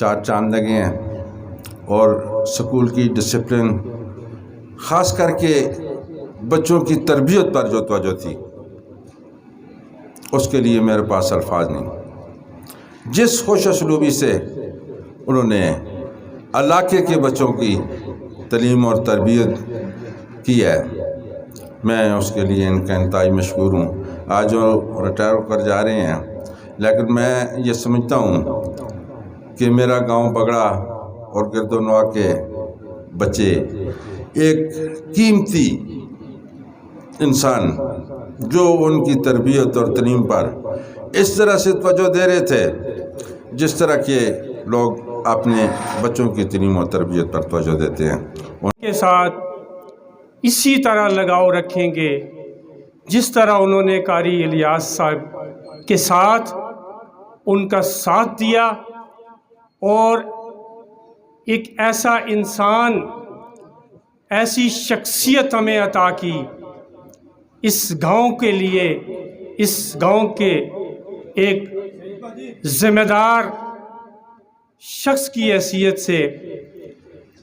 4 چاند لگے ہیں، اور سکول کی ڈسپلن، خاص کر کے بچوں کی تربیت پر جو توجہ تھی، اس کے لیے میرے پاس الفاظ نہیں۔ جس خوش اسلوبی سے انہوں نے علاقے کے بچوں کی تعلیم اور تربیت کی ہے، میں اس کے لیے ان کا انتہائی مشکور ہوں۔ آج وہ ریٹائر ہو کر جا رہے ہیں، لیکن میں یہ سمجھتا ہوں کہ میرا گاؤں بگڑا اور گرد و نواح کے بچے ایک قیمتی انسان جو ان کی تربیت اور تعلیم پر اس طرح سے توجہ دے رہے تھے جس طرح کے لوگ اپنے بچوں کی تعلیم اور تربیت پر توجہ دیتے ہیں، ان کے ساتھ اسی طرح لگاؤ رکھیں گے جس طرح انہوں نے قاری الیاس صاحب کے ساتھ ان کا ساتھ دیا، اور ایک ایسا انسان، ایسی شخصیت ہمیں عطا کی اس گاؤں کے لیے، اس گاؤں کے ایک ذمہ دار شخص کی حیثیت سے،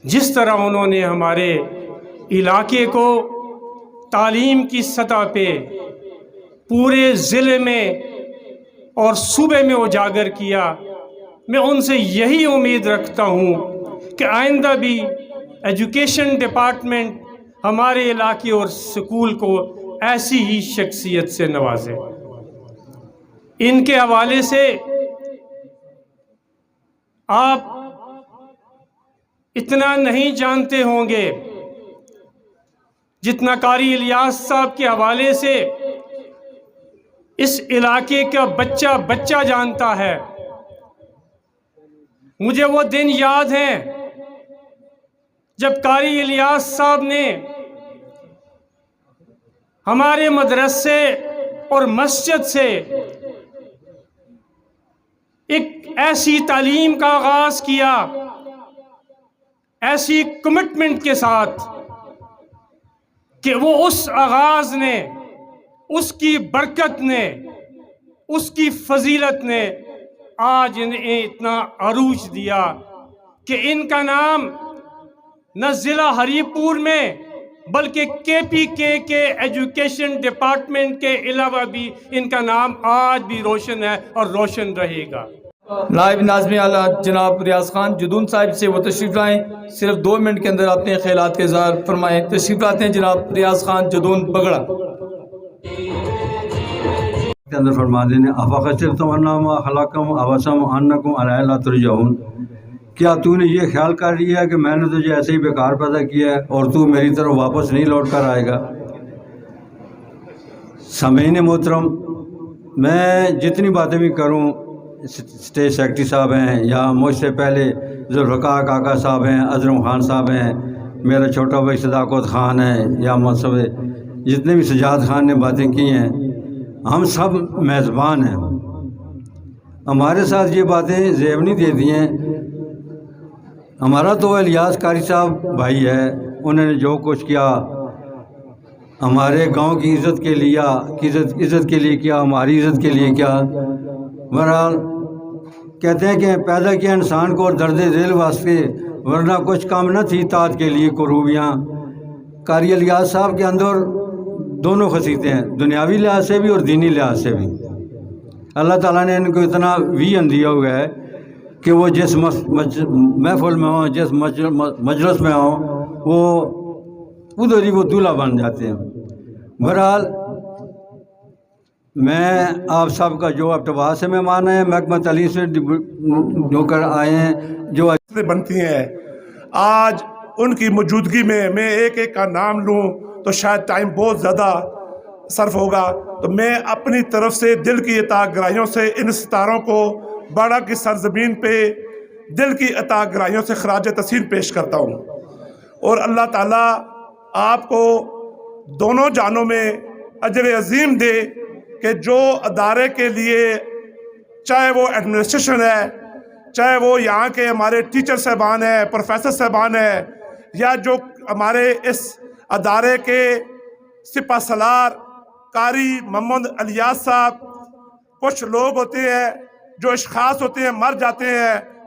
جس طرح انہوں نے ہمارے علاقے کو تعلیم کی سطح پہ پورے ضلع میں اور صوبے میں اجاگر کیا، میں ان سے یہی امید رکھتا ہوں کہ آئندہ بھی ایجوکیشن ڈپارٹمنٹ ہمارے علاقے اور سکول کو ایسی ہی شخصیت سے نوازے۔ ان کے حوالے سے آپ اتنا نہیں جانتے ہوں گے جتنا قاری الیاس صاحب کے حوالے سے اس علاقے کا بچہ بچہ جانتا ہے۔ مجھے وہ دن یاد ہیں جب قاری الیاس صاحب نے ہمارے مدرسے اور مسجد سے ایک ایسی تعلیم کا آغاز کیا، ایسی کمٹمنٹ کے ساتھ کہ وہ اس آغاز نے، اس کی برکت نے، اس کی فضیلت نے آج انہیں اتنا عروج دیا کہ ان کا نام نہ ضلع ہری پور میں بلکہ KPK کے ایجوکیشن ڈپارٹمنٹ کے علاوہ بھی ان کا نام آج بھی روشن ہے اور روشن رہے گا۔ نائب ناظم اعلیٰ جناب ریاض خان جدون صاحب سے وہ تشریف لائیں، صرف 2 منٹ کے اندر اپنے خیالات کے اظہار فرمائیں۔ تشریف لاتے ہیں جناب ریاض خان جدون بگڑا۔ کے اندر فرما دینے افاقصرتم انما خلقکم عبثا وانکم الیہ لا ترجعون، کیا تو نے یہ خیال کر لیا کہ میں نے تجھے ایسے ہی بیکار پیدا کیا ہے اور تو میری طرف واپس نہیں لوٹ کر آئے گا؟ سامعین محترم، میں جتنی باتیں بھی کروں، اسٹیٹ سیکرٹری صاحب ہیں یا مجھ سے پہلے ذوالفقار کاکا صاحب ہیں، اظہرم خان صاحب ہیں، میرا چھوٹا بھائی صداقت خان ہے، یا مصب جتنے بھی سجاد خان نے باتیں کی ہیں، ہم سب میزبان ہیں۔ ہمارے ساتھ یہ باتیں زیب نہیں دیتی ہیں۔ ہمارا تو الیاس قاری صاحب بھائی ہے، انہوں نے جو کچھ کیا ہمارے گاؤں کی عزت کے لیے، عزت کے لیے کیا، ہماری عزت کے لیے کیا۔ بہرحال کہتے ہیں کہ پیدا کیا انسان کو اور درد ذیل واسطے، ورنہ کچھ کام نہ تھی تاج کے لیے قروبیاں۔ قاری الیاس صاحب کے اندر دونوں خصیتیں ہیں، دنیاوی لحاظ سے بھی اور دینی لحاظ سے بھی۔ اللہ تعالیٰ نے ان کو اتنا ویژن دیا ہوا ہے کہ وہ جس محفل میں ہوں، جس مجلس میں ہوں، وہ ادھر ہی وہ دولہا بن جاتے ہیں۔ بہرحال میں آپ سب کا جو اقتباس سے مہمان ہیں، محکمہ تعلیم سے جو کر آئے ہیں، جو بنتی ہیں، آج ان کی موجودگی میں ایک ایک کا نام لوں تو شاید ٹائم بہت زیادہ صرف ہوگا، تو میں اپنی طرف سے دل کی عطا گرائیوں سے ان ستاروں کو باڑہ کی سرزمین پہ دل کی عطا گرائیوں سے خراج تحسین پیش کرتا ہوں، اور اللہ تعالیٰ آپ کو دونوں جانوں میں اجر عظیم دے کہ جو ادارے کے لیے، چاہے وہ ایڈمنسٹریشن ہے، چاہے وہ یہاں کے ہمارے ٹیچر صاحبان ہیں، پروفیسر صاحبان ہیں، یا جو ہمارے اس ادارے کے سپہ سالار قاری محمد الیاس صاحب، کچھ لوگ ہوتے ہیں جو اشخاص ہوتے ہیں مر جاتے ہیں،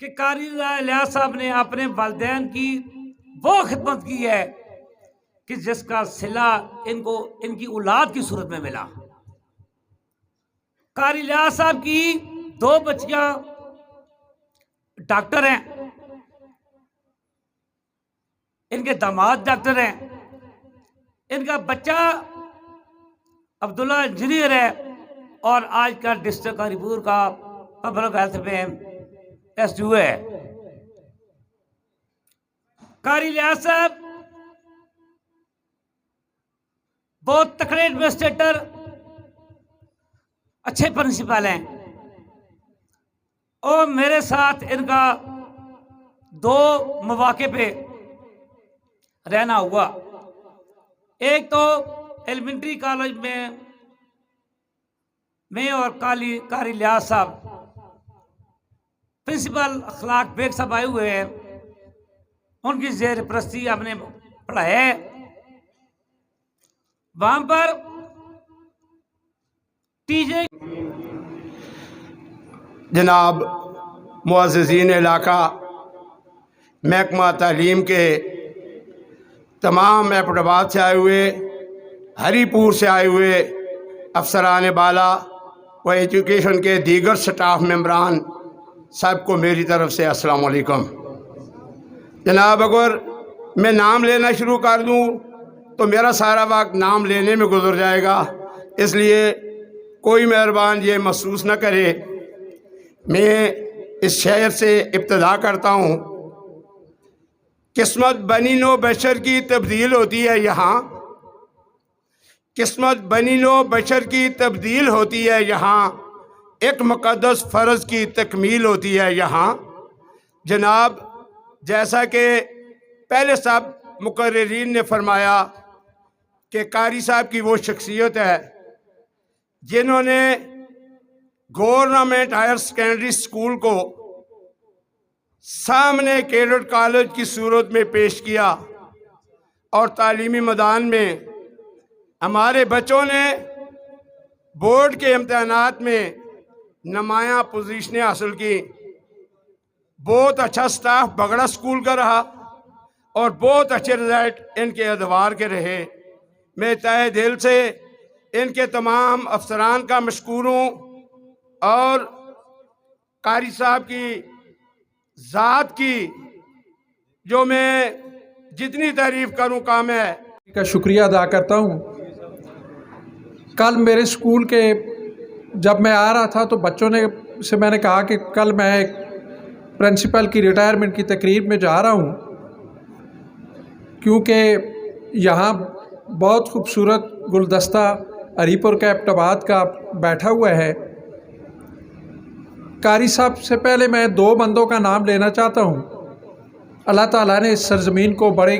کہ قاری الیاس صاحب نے اپنے والدین کی وہ خدمت کی ہے کہ جس کا صلہ ان کو ان کی اولاد کی صورت میں ملا۔ قاری الیاس صاحب کی 2 بچیاں ڈاکٹر ہیں، ان کے داماد ڈاکٹر ہیں، ان کا بچہ عبداللہ انجینئر ہے اور آج کا ڈسٹرکٹ ہری پور کا پبلک ہیلتھ میں SDO ہے۔ قاری الیاس صاحب بہت تکڑے ایڈمنسٹریٹر، اچھے پرنسپل ہیں، اور میرے ساتھ ان کا 2 مواقع پہ رہنا ہوا۔ ایک تو ایلیمنٹری کالج میں اور قاری الیاس صاحب پرنسپل اخلاق بیگ صاحب آئے ہوئے ہیں، ان کی زیر پرستی ہم نے پڑھا ہے۔ وہاں پر ٹیچر جناب معززین علاقہ، محکمہ تعلیم کے تمام ایبٹ آباد سے آئے ہوئے، ہری پور سے آئے ہوئے افسران بالا و ایجوکیشن کے دیگر سٹاف ممبران سب کو میری طرف سے السلام علیکم۔ جناب اگر میں نام لینا شروع کر دوں تو میرا سارا وقت نام لینے میں گزر جائے گا، اس لیے کوئی مہربان یہ محسوس نہ کرے۔ میں اس شعر سے ابتدا کرتا ہوں۔ قسمت بنی نو بشر کی تبدیل ہوتی ہے یہاں، قسمت بنی نو بشر کی تبدیل ہوتی ہے یہاں، ایک مقدس فرض کی تکمیل ہوتی ہے یہاں۔ جناب جیسا کہ پہلے سب مقررین نے فرمایا کہ قاری صاحب کی وہ شخصیت ہے جنہوں نے گورنمنٹ ہائر سیکنڈری اسکول کو سامنے کیڈٹ کالج کی صورت میں پیش کیا، اور تعلیمی میدان میں ہمارے بچوں نے بورڈ کے امتحانات میں نمایاں پوزیشنیں حاصل کی۔ بہت اچھا سٹاف بگڑا اسکول کا رہا اور بہت اچھے رزلٹ ان کے ادوار کے رہے۔ میں تہہ دل سے ان کے تمام افسران کا مشکور ہوں، اور قاری صاحب کی ذات کی جو میں جتنی تعریف کروں کام ہے۔ کا شکریہ ادا کرتا ہوں۔ کل میرے اسکول کے جب میں آ رہا تھا تو بچوں سے میں نے کہا کہ کل میں ایک پرنسپل کی ریٹائرمنٹ کی تقریب میں جا رہا ہوں، کیونکہ یہاں بہت خوبصورت گلدستہ ہری پور کا ایبٹ آباد کا بیٹھا ہوا ہے۔ قاری صاحب سے پہلے میں 2 بندوں کا نام لینا چاہتا ہوں۔ اللہ تعالیٰ نے اس سرزمین کو بڑے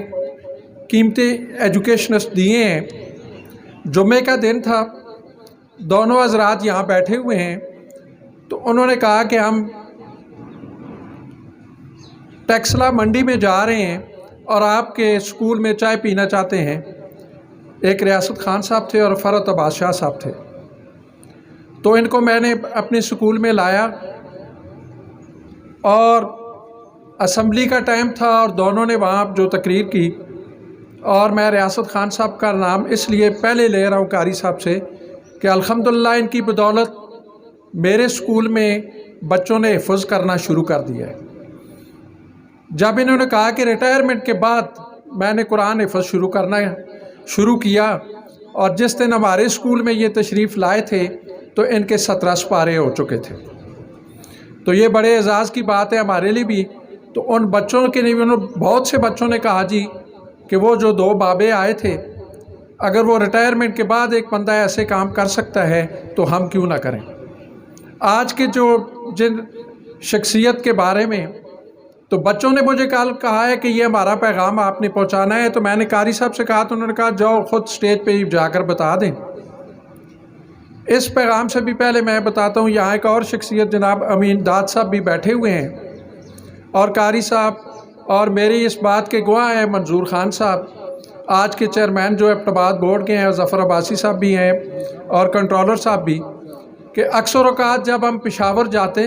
قیمتی ایجوکیشنسٹ دیے ہیں۔ جمعے کا دن تھا، دونوں حضرات یہاں بیٹھے ہوئے ہیں، تو انہوں نے کہا کہ ہم ٹیکسلا منڈی میں جا رہے ہیں اور آپ کے اسکول میں چائے پینا چاہتے ہیں۔ ایک ریاست خان صاحب تھے اور فرحت عباس شاہ صاحب تھے۔ تو ان کو میں نے اپنے اسکول میں لایا، اور اسمبلی کا ٹائم تھا اور دونوں نے وہاں جو تقریر کی، اور میں ریاست خان صاحب کا نام اس لیے پہلے لے رہا ہوں قاری صاحب سے کہ الحمدللہ ان کی بدولت میرے اسکول میں بچوں نے حفظ کرنا شروع کر دیا ہے۔ جب انہوں نے کہا کہ ریٹائرمنٹ کے بعد میں نے قرآن حفظ شروع کیا، اور جس دن ہمارے اسکول میں یہ تشریف لائے تھے تو ان کے 17 سپارے ہو چکے تھے۔ تو یہ بڑے اعزاز کی بات ہے ہمارے لیے بھی۔ تو ان بچوں کے لیے بہت سے بچوں نے کہا جی کہ وہ جو 2 بابے آئے تھے، اگر وہ ریٹائرمنٹ کے بعد ایک بندہ ایسے کام کر سکتا ہے تو ہم کیوں نہ کریں۔ آج کے جن شخصیت کے بارے میں تو بچوں نے مجھے کل کہا ہے کہ یہ ہمارا پیغام آپ نے پہنچانا ہے، تو میں نے قاری صاحب سے کہا تو انہوں نے کہا جاؤ خود سٹیج پہ جا کر بتا دیں۔ اس پیغام سے بھی پہلے میں بتاتا ہوں، یہاں ایک اور شخصیت جناب امین داد صاحب بھی بیٹھے ہوئے ہیں، اور قاری صاحب اور میری اس بات کے گواہ ہیں منظور خان صاحب، آج کے چیئرمین جو ایبٹ آباد بورڈ کے ہیں، اور ظفر عباسی صاحب بھی ہیں اور کنٹرولر صاحب بھی، کہ اکثر اوقات جب ہم پشاور جاتے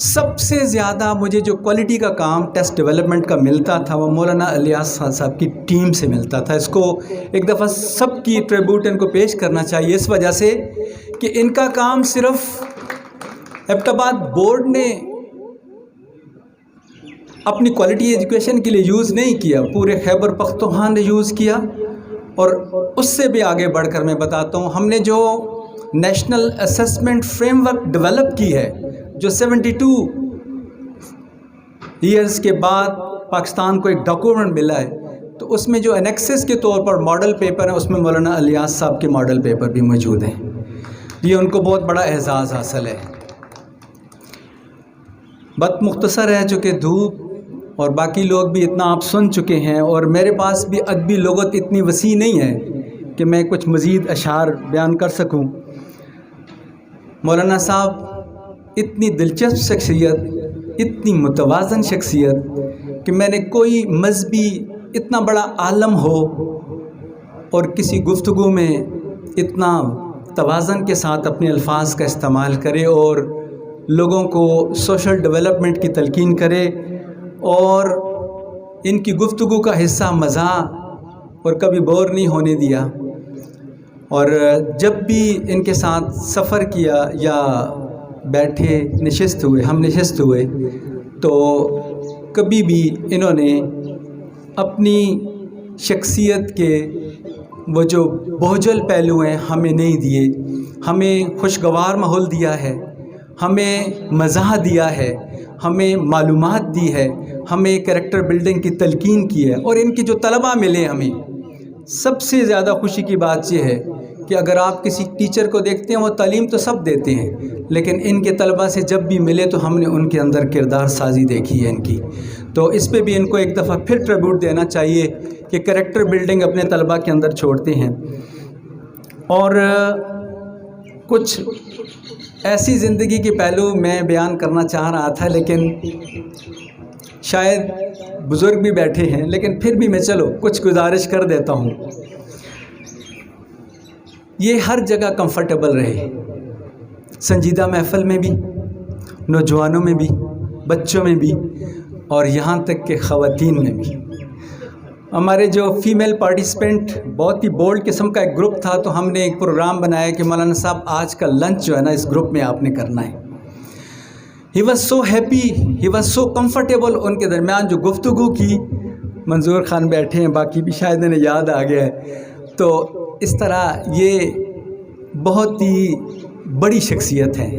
سب سے زیادہ مجھے جو کوالٹی کا کام ٹیسٹ ڈیولپمنٹ کا ملتا تھا وہ مولانا الیاس خان صاحب کی ٹیم سے ملتا تھا. اس کو ایک دفعہ سب کی ٹریبیوٹ ان کو پیش کرنا چاہیے اس وجہ سے کہ ان کا کام صرف ایبٹ آباد بورڈ نے اپنی کوالٹی ایجوکیشن کے لیے یوز نہیں کیا, پورے خیبر پختونخوا نے یوز کیا. اور اس سے بھی آگے بڑھ کر میں بتاتا ہوں, ہم نے جو national assessment frame work develop کی ہے, جو 72 ایئرز کے بعد پاکستان کو ایک ڈاکومنٹ ملا ہے, تو اس میں جو انیکسس کے طور پر ماڈل پیپر ہیں اس میں مولانا الیاس صاحب کے ماڈل پیپر بھی موجود ہیں. یہ ان کو بہت بڑا اعزاز حاصل ہے. بات مختصر ہے چونکہ دھوپ اور باقی لوگ بھی اتنا آپ سن چکے ہیں, اور میرے پاس بھی ادبی لغت اتنی وسیع نہیں ہے کہ میں کچھ مزید اشعار بیان کر سکوں. مولانا صاحب اتنی دلچسپ شخصیت, اتنی متوازن شخصیت کہ میں نے کوئی مذہبی اتنا بڑا عالم ہو اور کسی گفتگو میں اتنا توازن کے ساتھ اپنے الفاظ کا استعمال کرے اور لوگوں کو سوشل ڈیولپمنٹ کی تلقین کرے, اور ان کی گفتگو کا حصہ مزاح اور کبھی بور نہیں ہونے دیا. اور جب بھی ان کے ساتھ سفر کیا یا بیٹھے ہم نشست ہوئے تو کبھی بھی انہوں نے اپنی شخصیت کے وہ جو بوجھل پہلو ہیں ہمیں نہیں دیے. ہمیں خوشگوار ماحول دیا ہے, ہمیں مزاح دیا ہے, ہمیں معلومات دی ہے, ہمیں کریکٹر بلڈنگ کی تلقین کی ہے. اور ان کی جو طلباء ملے ہمیں, سب سے زیادہ خوشی کی بات یہ ہے کہ اگر آپ کسی ٹیچر کو دیکھتے ہیں وہ تعلیم تو سب دیتے ہیں, لیکن ان کے طلباء سے جب بھی ملے تو ہم نے ان کے اندر کردار سازی دیکھی ہے ان کی. تو اس پہ بھی ان کو ایک دفعہ پھر ٹریبیوٹ دینا چاہیے کہ کریکٹر بلڈنگ اپنے طلباء کے اندر چھوڑتے ہیں. اور کچھ ایسی زندگی کے پہلو میں بیان کرنا چاہ رہا تھا, لیکن شاید بزرگ بھی بیٹھے ہیں, لیکن پھر بھی میں چلو کچھ گزارش کر دیتا ہوں. یہ ہر جگہ کمفرٹیبل رہے, سنجیدہ محفل میں بھی, نوجوانوں میں بھی, بچوں میں بھی, اور یہاں تک کہ خواتین میں بھی. ہمارے جو فیمیل پارٹیسپینٹ بہت ہی بولڈ قسم کا ایک گروپ تھا, تو ہم نے ایک پروگرام بنایا کہ مولانا صاحب آج کا لنچ جو ہے نا اس گروپ میں آپ نے کرنا ہے. He was so happy, he was so comfortable. ان کے درمیان جو گفتگو کی, منظور خان بیٹھے ہیں, باقی بھی شاید انہیں یاد آ گیا ہے. تو اس طرح یہ بہت ہی بڑی شخصیت ہے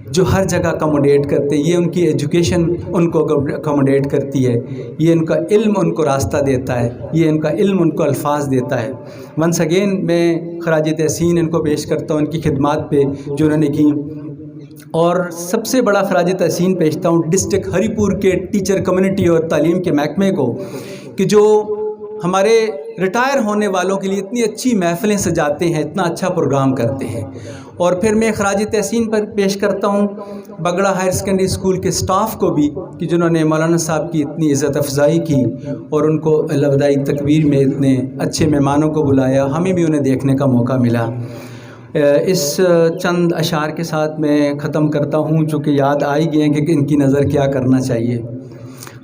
جو ہر جگہ اکوموڈیٹ کرتے. یہ ان کی ایجوکیشن ان کو اکوموڈیٹ کرتی ہے, یہ ان کا علم ان کو راستہ دیتا ہے, یہ ان کا علم ان کو الفاظ دیتا ہے. ونس اگین میں خراج تحسین ان کو پیش کرتا ہوں ان کی خدمات پہ جو انہوں نے کی. اور سب سے بڑا خراج تحسین پیشتا ہوں ڈسٹرکٹ ہری پور کے ٹیچر کمیونٹی اور تعلیم کے محکمے کو, کہ جو ہمارے ریٹائر ہونے والوں کے لیے اتنی اچھی محفلیں سجاتے ہیں, اتنا اچھا پروگرام کرتے ہیں. اور پھر میں خراج تحسین پر پیش کرتا ہوں بگڑا ہائر سیکنڈری اسکول کے سٹاف کو بھی, کہ جنہوں نے مولانا صاحب کی اتنی عزت افزائی کی اور ان کو الوداعی تقریر میں اتنے اچھے مہمانوں کو بلایا. ہمیں بھی انہیں دیکھنے کا موقع ملا. اس چند اشعار کے ساتھ میں ختم کرتا ہوں, چونکہ یاد آ ہی گئے ہیں کہ ان کی نظر کیا کرنا چاہیے.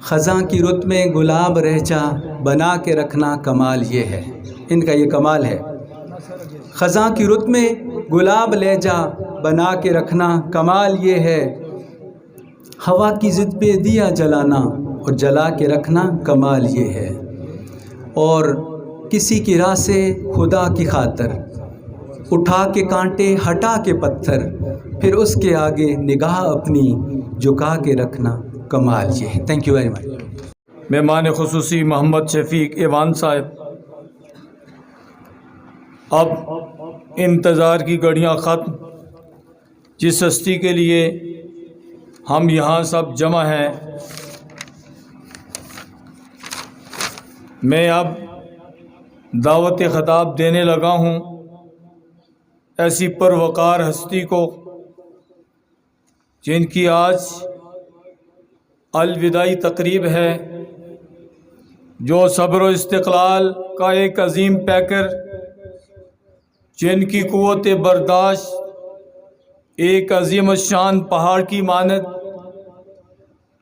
خزاں کی رت میں گلاب رہ جا بنا کے رکھنا کمال یہ ہے. ان کا یہ کمال ہے. خزاں کی رت میں گلاب لے جا بنا کے رکھنا کمال یہ ہے. ہوا کی ضد پہ دیا جلانا اور جلا کے رکھنا کمال یہ ہے. اور کسی کی راہ سے خدا کی خاطر اٹھا کے کانٹے ہٹا کے پتھر, پھر اس کے آگے نگاہ اپنی جھکا کے رکھنا کمال یہ ہے. Thank you very much. مہمان خصوصی محمد شفیق ایوان صاحب, اب انتظار کی گھڑیاں ختم. جس ہستی کے لیے ہم یہاں سب جمع ہیں, میں اب دعوت خطاب دینے لگا ہوں ایسی پروقار ہستی کو جن کی آج الوداعی تقریب ہے, جو صبر و استقلال کا ایک عظیم پیکر, جن کی قوت برداشت ایک عظیم الشان پہاڑ کی مانند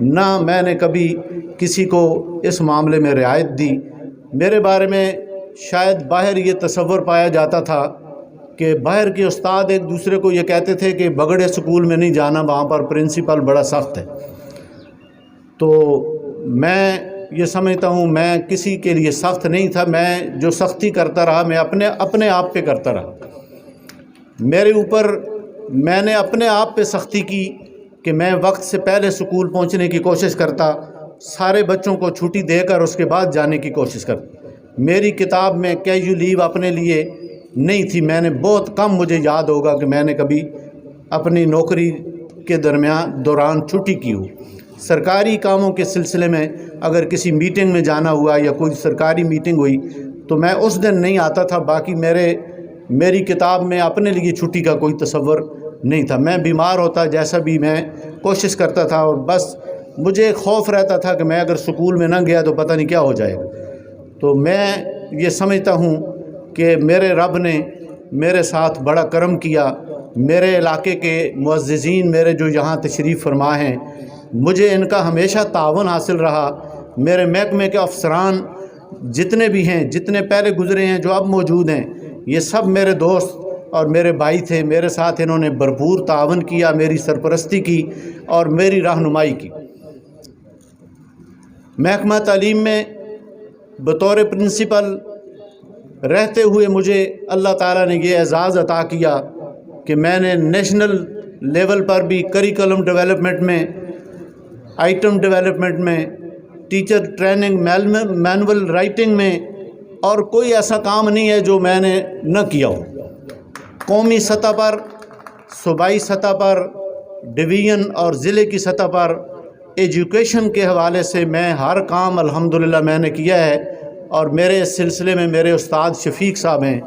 نہ میں نے کبھی کسی کو اس معاملے میں رعایت دی۔ میرے بارے میں شاید باہر یہ تصور پایا جاتا تھا کہ باہر کے استاد ایک دوسرے کو یہ کہتے تھے کہ بگڑے سکول میں نہیں جانا، وہاں پر پرنسپل بڑا سخت ہے۔ تو میں یہ سمجھتا ہوں میں کسی کے لیے سخت نہیں تھا، میں جو سختی کرتا رہا میں اپنے آپ پہ کرتا رہا۔ میرے اوپر میں نے اپنے آپ پہ سختی کی کہ میں وقت سے پہلے سکول پہنچنے کی کوشش کرتا، سارے بچوں کو چھٹی دے کر اس کے بعد جانے کی کوشش کرتا۔ میری کتاب میں کیجول لیو اپنے لیے نہیں تھی، میں نے بہت کم مجھے یاد ہوگا کہ میں نے کبھی اپنی نوکری کے دوران چھٹی کی ہو۔ سرکاری کاموں کے سلسلے میں اگر کسی میٹنگ میں جانا ہوا یا کوئی سرکاری میٹنگ ہوئی تو میں اس دن نہیں آتا تھا، باقی میری کتاب میں اپنے لیے چھٹی کا کوئی تصور نہیں تھا۔ میں بیمار ہوتا جیسا بھی میں کوشش کرتا تھا، اور بس مجھے خوف رہتا تھا کہ میں اگر سکول میں نہ گیا تو پتہ نہیں کیا ہو جائے گا۔ تو میں یہ سمجھتا ہوں کہ میرے رب نے میرے ساتھ بڑا کرم کیا۔ میرے علاقے کے معززین میرے جو یہاں تشریف فرما ہیں، مجھے ان کا ہمیشہ تعاون حاصل رہا۔ میرے محکمے کے افسران جتنے بھی ہیں، جتنے پہلے گزرے ہیں، جو اب موجود ہیں، یہ سب میرے دوست اور میرے بھائی تھے۔ میرے ساتھ انہوں نے بھرپور تعاون کیا، میری سرپرستی کی اور میری رہنمائی کی۔ محکمہ تعلیم میں بطور پرنسپل رہتے ہوئے مجھے اللہ تعالیٰ نے یہ اعزاز عطا کیا کہ میں نے نیشنل لیول پر بھی کریکولم ڈیولپمنٹ میں، آئٹم ڈیولپمنٹ میں، ٹیچر ٹریننگ مینول رائٹنگ میں، اور کوئی ایسا کام نہیں ہے جو میں نے نہ کیا ہو۔ قومی سطح پر، صوبائی سطح پر، ڈویژن اور ضلع کی سطح پر ایجوکیشن کے حوالے سے میں ہر کام الحمدللہ میں نے کیا ہے۔ اور میرے اس سلسلے میں میرے استاد شفیق صاحب ہیں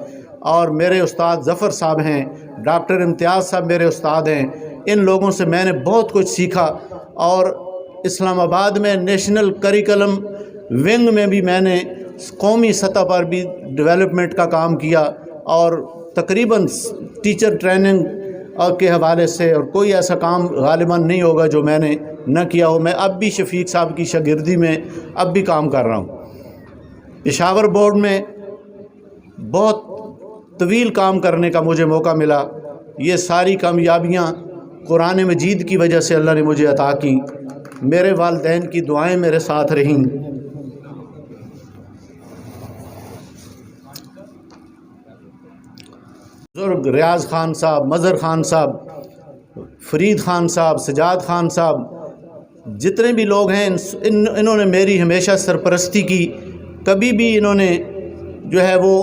اور میرے استاد ظفر صاحب ہیں، ڈاکٹر امتیاز صاحب میرے استاد ہیں۔ ان لوگوں سے میں نے بہت کچھ سیکھا، اور اسلام آباد میں نیشنل کریکولم ونگ میں بھی میں نے قومی سطح پر بھی ڈیولپمنٹ کا کام کیا، اور تقریباً ٹیچر ٹریننگ کے حوالے سے اور کوئی ایسا کام غالباً نہیں ہوگا جو میں نے نہ کیا ہو۔ میں اب بھی شفیق صاحب کی شاگردی میں اب بھی کام کر رہا ہوں۔ پشاور بورڈ میں بہت طویل کام کرنے کا مجھے موقع ملا۔ یہ ساری کامیابیاں قرآن مجید کی وجہ سے اللہ نے مجھے عطا کی۔ میرے والدین کی دعائیں میرے ساتھ رہیں۔ بزرگ ریاض خان صاحب، مظہر خان صاحب، فرید خان صاحب، سجاد خان صاحب، جتنے بھی لوگ ہیں انہوں نے میری ہمیشہ سرپرستی کی۔ کبھی بھی انہوں نے جو ہے وہ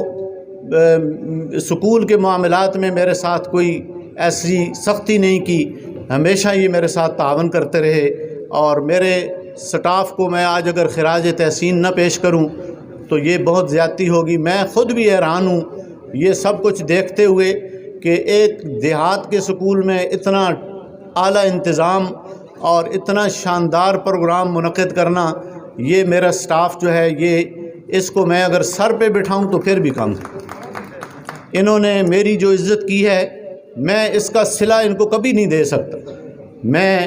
سکول کے معاملات میں میرے ساتھ کوئی ایسی سختی نہیں کی، ہمیشہ یہ میرے ساتھ تعاون کرتے رہے۔ اور میرے سٹاف کو میں آج اگر خراج تحسین نہ پیش کروں تو یہ بہت زیادتی ہوگی۔ میں خود بھی حیران ہوں یہ سب کچھ دیکھتے ہوئے کہ ایک دیہات کے سکول میں اتنا اعلیٰ انتظام اور اتنا شاندار پروگرام منعقد کرنا، یہ میرا سٹاف جو ہے یہ اس کو میں اگر سر پہ بٹھاؤں تو پھر بھی کم۔ انہوں نے میری جو عزت کی ہے میں اس کا صلہ ان کو کبھی نہیں دے سکتا۔ میں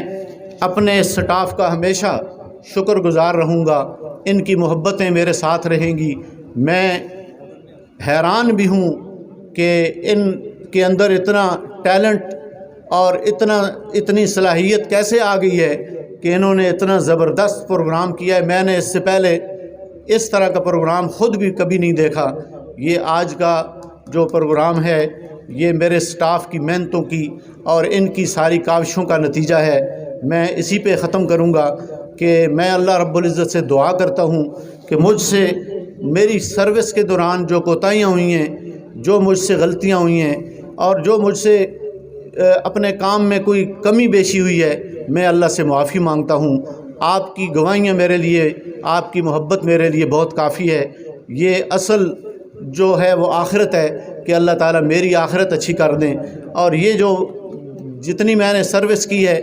اپنے سٹاف کا ہمیشہ شکر گزار رہوں گا، ان کی محبتیں میرے ساتھ رہیں گی۔ میں حیران بھی ہوں کہ ان کے اندر اتنا ٹیلنٹ اور اتنی صلاحیت کیسے آ گئی ہے کہ انہوں نے اتنا زبردست پروگرام کیا ہے۔ میں نے اس سے پہلے اس طرح کا پروگرام خود بھی کبھی نہیں دیکھا۔ یہ آج کا جو پروگرام ہے یہ میرے سٹاف کی محنتوں کی اور ان کی ساری کاوشوں کا نتیجہ ہے۔ میں اسی پہ ختم کروں گا کہ میں اللہ رب العزت سے دعا کرتا ہوں کہ مجھ سے میری سروس کے دوران جو کوتاہیاں ہوئی ہیں، جو مجھ سے غلطیاں ہوئی ہیں اور جو مجھ سے اپنے کام میں کوئی کمی بیشی ہوئی ہے، میں اللہ سے معافی مانگتا ہوں۔ آپ کی گواہیاں میرے لیے، آپ کی محبت میرے لیے بہت کافی ہے۔ یہ اصل جو ہے وہ آخرت ہے کہ اللہ تعالیٰ میری آخرت اچھی کر دیں۔ اور یہ جو جتنی میں نے سروس کی ہے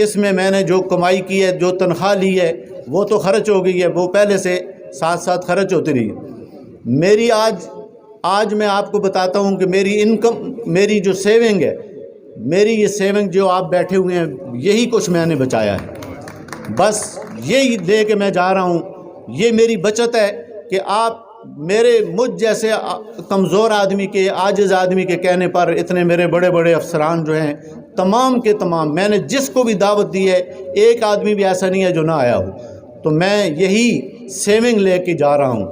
اس میں نے جو کمائی کی ہے، جو تنخواہ لی ہے، وہ تو خرچ ہو گئی ہے، وہ پہلے سے ساتھ ساتھ خرچ ہوتی رہی ہے۔ میری آج میں آپ کو بتاتا ہوں کہ میری انکم، میری جو سیونگ ہے، میری یہ سیونگ جو آپ بیٹھے ہوئے ہیں، یہی کچھ میں نے بچایا ہے۔ بس یہی دے کے میں جا رہا ہوں. یہ میری بچت ہے کہ آپ مجھ جیسے کمزور آدمی کے، عاجز آدمی کے کہنے پر اتنے میرے بڑے بڑے افسران جو ہیں تمام کے تمام، میں نے جس کو بھی دعوت دی ہے ایک آدمی بھی ایسا نہیں ہے جو نہ آیا ہو. تو میں یہی سیونگ لے کے جا رہا ہوں.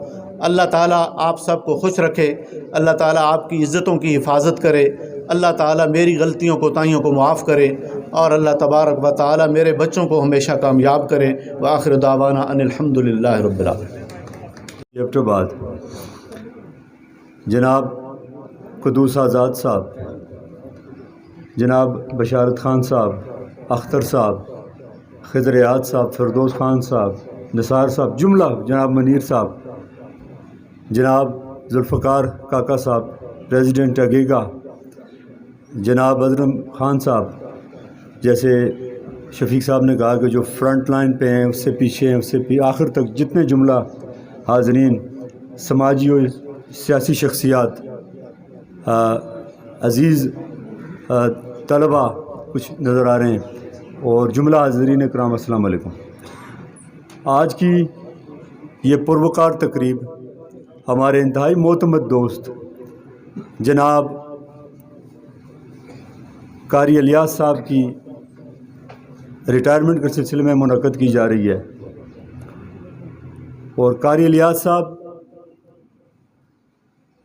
اللہ تعالیٰ آپ سب کو خوش رکھے، اللہ تعالیٰ آپ کی عزتوں کی حفاظت کرے، اللہ تعالیٰ میری غلطیوں کوتاہیوں کو معاف کرے، اور اللہ تبارک و تعالیٰ میرے بچوں کو ہمیشہ کامیاب کرے. وآخر دعوانا ان الحمد للہ رب العالمین. ایبٹ آباد جناب قدوس آزاد صاحب، جناب بشارت خان صاحب، اختر صاحب، خضر یاد صاحب، فردوس خان صاحب، نثار صاحب، جملہ جناب منیر صاحب، جناب ذوالفقار کاکا صاحب پریزیڈنٹ اگیگا، جناب ازرم خان صاحب، جیسے شفیق صاحب نے کہا کہ جو فرنٹ لائن پہ ہیں اس سے پیچھے ہیں، اس سے آخر تک جتنے جملہ حاضرین، سماجی و سیاسی شخصیات، عزیز طلباء کچھ نظر آ رہے ہیں، اور جملہ حاضرین اکرام السلام علیکم. آج کی یہ پروقار تقریب ہمارے انتہائی معتمد دوست جناب قاری الیاس صاحب کی ریٹائرمنٹ کے سلسلے میں منعقد کی جا رہی ہے. اور قاری الیاس صاحب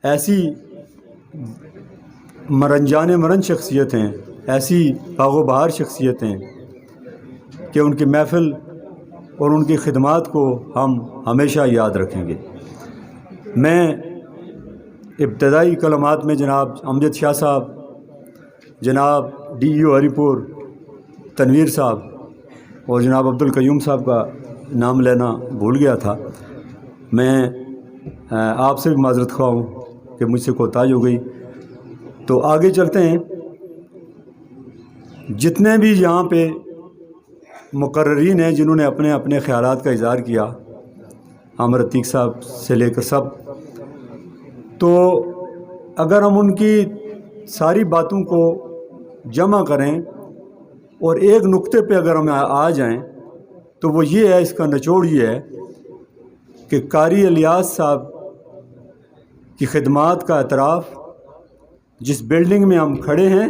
ایسی مرن شخصیت ہیں، ایسی باغ و بہار شخصیت ہیں کہ ان کی محفل اور ان کی خدمات کو ہم ہمیشہ یاد رکھیں گے. میں ابتدائی کلمات میں جناب امجد شاہ صاحب، جناب ڈی ای او ہری پور تنویر صاحب اور جناب عبدالقیوم صاحب کا نام لینا بھول گیا تھا. میں آپ سے بھی معذرت خواہ ہوں کہ مجھ سے کوتاہی ہو گئی. تو آگے چلتے ہیں. جتنے بھی یہاں پہ مقررین ہیں جنہوں نے اپنے اپنے خیالات کا اظہار کیا، عامر عتیق صاحب سے لے کر سب، تو اگر ہم ان کی ساری باتوں کو جمع کریں اور ایک نقطے پہ اگر ہم آ جائیں تو وہ یہ ہے، اس کا نچوڑ یہ ہے کہ قاری الیاس صاحب کی خدمات کا اعتراف جس بلڈنگ میں ہم کھڑے ہیں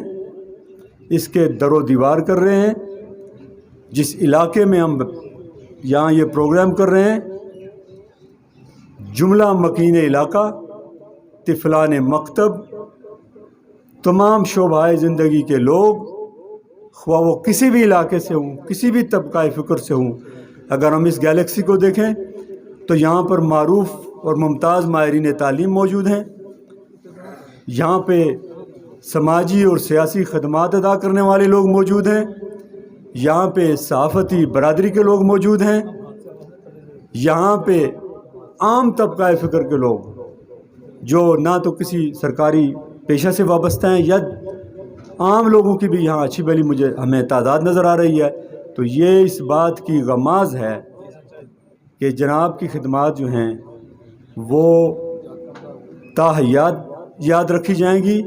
اس کے در و دیوار کر رہے ہیں، جس علاقے میں ہم یہاں یہ پروگرام کر رہے ہیں، جملہ مکین علاقہ، طفلان مکتب، تمام شعبۂ زندگی کے لوگ، خواہ وہ کسی بھی علاقے سے ہوں، کسی بھی طبقہ فکر سے ہوں، اگر ہم اس گیلیکسی کو دیکھیں تو یہاں پر معروف اور ممتاز ماہرین تعلیم موجود ہیں، یہاں پہ سماجی اور سیاسی خدمات ادا کرنے والے لوگ موجود ہیں، یہاں پہ صحافتی برادری کے لوگ موجود ہیں، یہاں پہ عام طبقہ فکر کے لوگ جو نہ تو کسی سرکاری پیشہ سے وابستہ ہیں یا عام لوگوں کی بھی یہاں اچھی بھلی ہمیں تعداد نظر آ رہی ہے. تو یہ اس بات کی غماز ہے کہ جناب کی خدمات جو ہیں وہ تاحیات یاد رکھی جائیں گی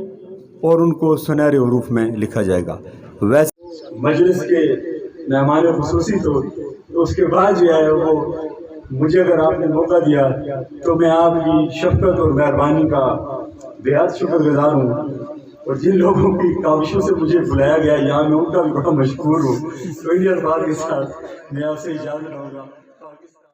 اور ان کو سنہرے حروف میں لکھا جائے گا. ویسے مجلس کے مہمان خصوصی تو اس کے بعد جو ہے وہ مجھے اگر آپ نے موقع دیا تو میں آپ کی شفقت اور مہربانی کا بےحد شکر گزار ہوں، اور جن لوگوں کی کاوشوں سے مجھے بلایا گیا یہاں میں ان کا بھی بڑا مشکور ہوں. تو ان الفاظ کے ساتھ میں آپ سے اجازت لوں گا.